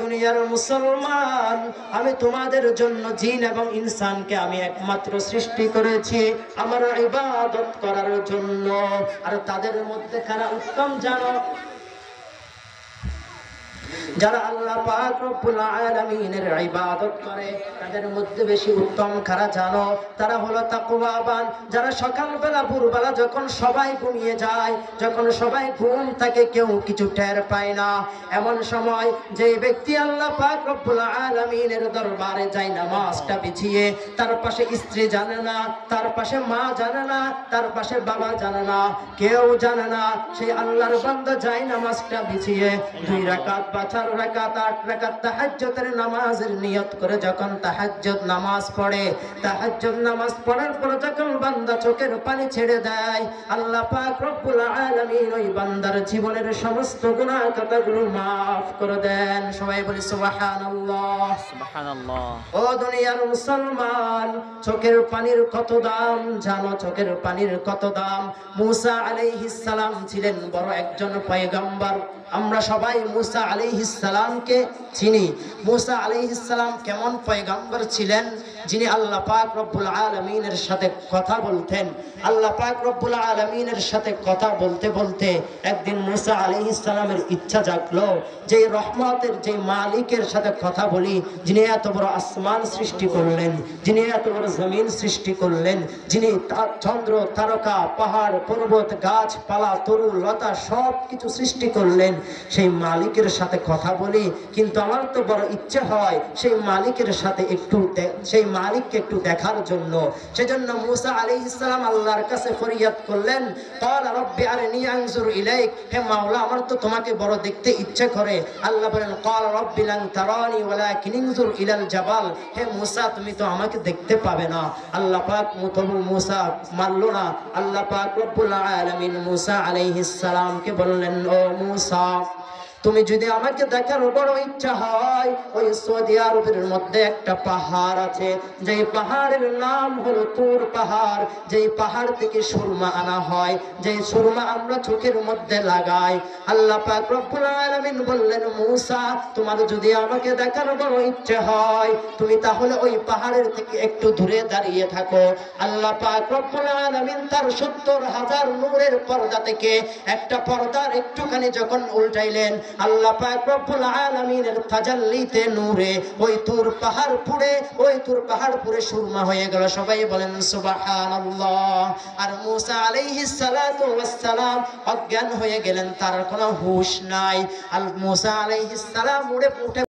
দুনিয়ার মুসলমান, আমি তোমাদের জন্য জিন এবং ইনসানকে আমি একমাত্র সৃষ্টি করেছি আমার ইবাদত করার জন্য। আর তাদের মধ্যে কারা উত্তম জানো? যারা আল্লাহ পাক রব্বুল আলামিনের ইবাদত করে তাদের মধ্যে বেশি উত্তম কারা জানো? তারা হলো তাকওয়াবান। যারা সকালবেলা ভোরবেলা যখন সবাই ঘুমিয়ে যায়, যখন সবাই ঘুম থাকে, কেউ কিছু টের পায় না, এমন সময় যে ব্যক্তি আল্লাহ পাক রব্বুল আলামিনের দরবারে যায় নামাজটা বিছিয়ে, তার পাশে স্ত্রী জানে না, তার পাশে মা জানে না, তার পাশে বাবা জানে না, কেউ জানে না, সেই আল্লাহর বান্দা যায় নামাজটা বিছিয়ে 2 রাকাত বা 4 রাকাত 8 রাকাত তাহাজ্জুদের নামাজের নিয়ত করে যখন তাহাজ্জুদ নামাজ পড়ে, তাহাজ্জুদ নামাজ পড়ার পর যখন বান্দা চোখের পানি ছেড়ে দেয়, আল্লাহ পাক রব্বুল আলামিন ওই বান্দার জীবনের সমস্ত গুনাহ খাতাগুলো maaf করে দেন। সবাই বলি সুবহানাল্লাহ, সুবহানাল্লাহ। ও দুনিয়ার মুসলমান, চোখের পানির কত দাম জানো? চোখের পানির কত দাম? মুসা আলাইহিস সালাম ছিলেন বড় একজন পয়গম্বর। আমরা সবাই মুসা আলাইহিস সালামকে চিনি। মুসা আলাইহিস সালাম কেমন পয়গম্বর ছিলেন? যিনি আল্লাহ পাক রব্বুল আলামিনের সাথে কথা বলতেন। আল্লাহ পাক রব্বুল আলামিনের সাথে কথা বলতে বলতে একদিন মুসা আলাইহিস সালামের ইচ্ছা জাগলো যে রহমতের যে মালিকের সাথে কথা বলি, যিনি এত বড় আসমান সৃষ্টি করলেন, যিনি এত বড় জমিন সৃষ্টি করলেন, যিনি চন্দ্র তারকা পাহাড় পর্বত গাছপালা তরু লতা সব কিছু সৃষ্টি করলেন, সেই মালিকের সাথে কথা বলি। কিন্তু আমার তো বড় ইচ্ছে হয় সেই মালিকের সাথে সেই মালিককে একটু দেখার জন্য। সেজন্য মুসা আলাইহিস সালাম আল্লাহর কাছে ফরিয়াদ করলেন, ক্বালা রাব্বি আরনি আনজুর ইলাইক, হে মাওলা আমার তো তোমাকে বড় দেখতে ইচ্ছে করে। আল্লাহ বলেন, ক্বালা রাব্বি লান তারানি ওয়ালাকিন ইনজুর ইলাল জাবাল, হে মুসা তুমি তো আমাকে দেখতে পাবে না। আল্লাহ পাক মুসা মানল না। আল্লাহ পাক রব্বুল আলামিন মুসা আলাইহিস সালামকে বললেন, ও মুসা তুমি যদি আমাকে দেখার বড় ইচ্ছা হয়, ওই সৌদি আরবের মধ্যে একটা পাহাড় আছে, যেই পাহাড়ের নাম হলো তুর পাহাড়। যেই পাহাড় থেকে সুরমা আনা হয়, যেই সুরমা আমরা চোখের মধ্যে লাগাই। আল্লাহ পাক রব্বুল আলামিন বললেন, মুসা তোমার যদি আমাকে দেখার বড় ইচ্ছে হয়, তুমি তাহলে ওই পাহাড়ের থেকে একটু দূরে দাঁড়িয়ে থাকো। আল্লাহ পাক রব্বুল আলামিন তার 70,000 নূরের পর্দা থেকে একটা পর্দার একটুখানি যখন উল্টাইলেন, আল্লাহ পাক রব্বুল আলামিনের তাজাল্লিতে নূরে ওই তুর পাহাড় পুড়ে সুরমা হয়ে গেল। সবাই বলেন সুবহানাল্লাহ। আর মুসা আলাইহিস সালাতু ওয়াস সালাম অজ্ঞান হয়ে গেলেন, তার কোনো হুঁশ নাই। মুসা আলাইহিস সালাম উঠে